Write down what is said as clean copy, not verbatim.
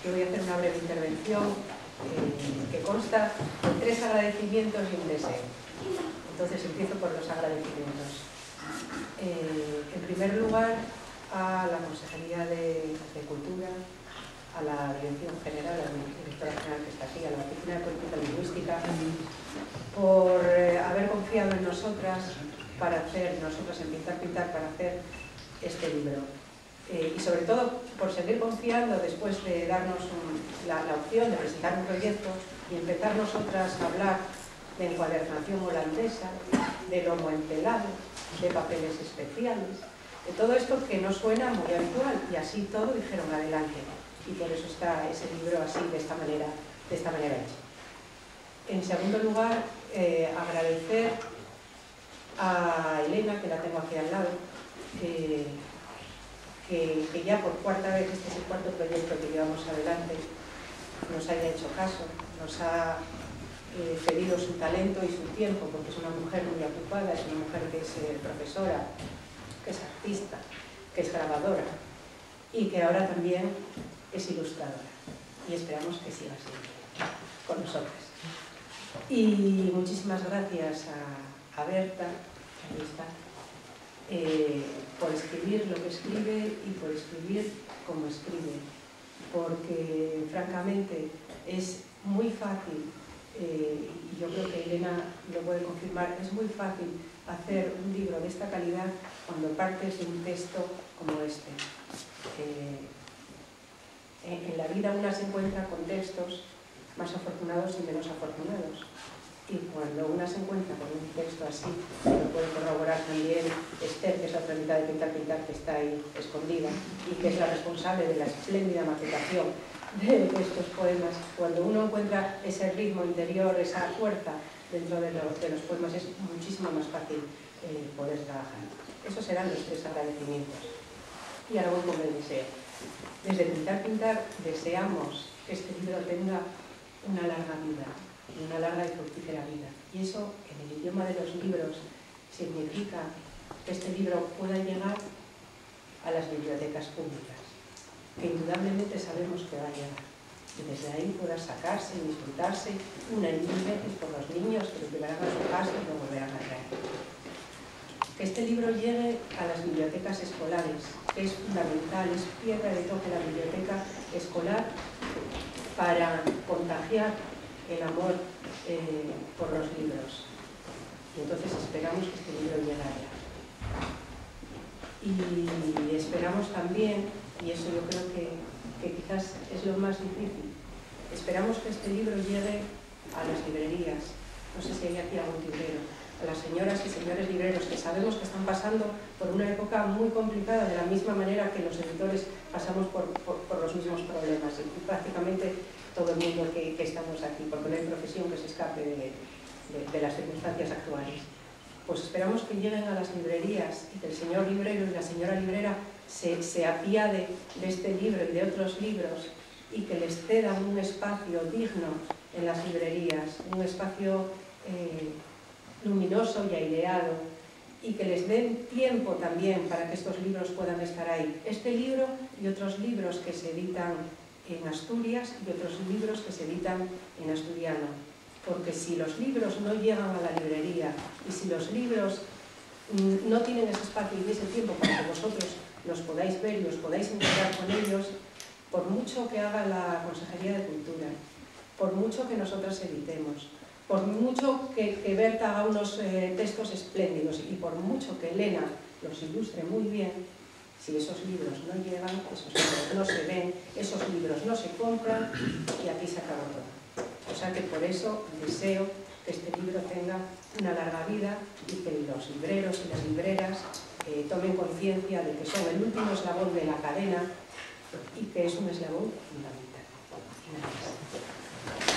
Yo voy a hacer una breve intervención que consta de 3 agradecimientos y un deseo. Entonces empiezo por los agradecimientos. En primer lugar, a la Consejería de Cultura, a la Dirección General, a la Directora General que está aquí, a la Oficina de Política Lingüística, por haber confiado en nosotras para hacer, en Pintar, para hacer este libro. Y sobre todo por seguir confiando después de darnos la opción de presentar un proyecto y empezar nosotras a hablar de encuadernación holandesa, de lomo empelado, de papeles especiales, de todo esto que no suena muy habitual, y así todo dijeron adelante, y por eso está ese libro así, de esta manera hecho. En segundo lugar, agradecer a Elena, que la tengo aquí al lado, que ya por 4ª vez, este es el 4º proyecto que llevamos adelante, nos haya hecho caso, nos ha cedido su talento y su tiempo, porque es una mujer muy ocupada, es una mujer que es profesora, que es artista, que es grabadora y que ahora también es ilustradora, y esperamos que siga siendo con nosotras. Y muchísimas gracias a Berta, que ahí está, por escribir lo que escribe y por escribir como escribe, porque francamente es muy fácil, y yo creo que Elena lo puede confirmar, es muy fácil hacer un libro de esta calidad cuando partes de un texto como este. En la vida una se encuentra con textos más afortunados y menos afortunados. Y cuando una se encuentra con un texto así, lo puede corroborar también Esther, que es la otra mitad de Pintar, que está ahí escondida y que es la responsable de la espléndida maquetación de estos poemas. Cuando uno encuentra ese ritmo interior, esa fuerza dentro de los poemas, es muchísimo más fácil poder trabajar. Esos serán los 3 agradecimientos. Y ahora voy con el deseo. Desde Pintar deseamos que este libro tenga una larga vida, una larga y fructífera vida. Y eso, en el idioma de los libros, significa que este libro pueda llegar a las bibliotecas públicas, que indudablemente sabemos que va a llegar. Y desde ahí pueda sacarse y disfrutarse una y mil veces por los niños que lo llevarán a su casa y lo volverán a traer. Que este libro llegue a las bibliotecas escolares, que es fundamental, es piedra de toque la biblioteca escolar para contagiar el amor por los libros. Y entonces esperamos que este libro llegue allá. Y esperamos también, y eso yo creo que quizás es lo más difícil, esperamos que este libro llegue a las librerías. No sé si hay aquí algún librero. A las señoras y señores libreros que sabemos que están pasando por una época muy complicada, de la misma manera que los editores pasamos por los mismos problemas, y prácticamente todo el mundo que estamos aquí, porque no hay profesión que se escape de las circunstancias actuales. Pues esperamos que lleguen a las librerías y que el señor librero y la señora librera se apiade de este libro y de otros libros, y que les cedan un espacio digno en las librerías, un espacio luminoso y aireado, y que les den tiempo también para que estos libros puedan estar ahí. Este libro y otros libros que se editan en Asturias y otros libros que se editan en asturiano. Porque si los libros no llegan a la librería y si los libros no tienen ese espacio y ese tiempo para que vosotros los podáis ver y os podáis encontrar con ellos, por mucho que haga la Consejería de Cultura, por mucho que nosotras editemos, por mucho que Berta haga unos textos espléndidos y por mucho que Elena los ilustre muy bien, si esos libros no llegan, esos libros no se ven, esos libros no se compran, y aquí se acabó todo. O sea que por eso deseo que este libro tenga una larga vida y que los libreros y las libreras tomen conciencia de que son el último eslabón de la cadena y que es un eslabón fundamental. Gracias.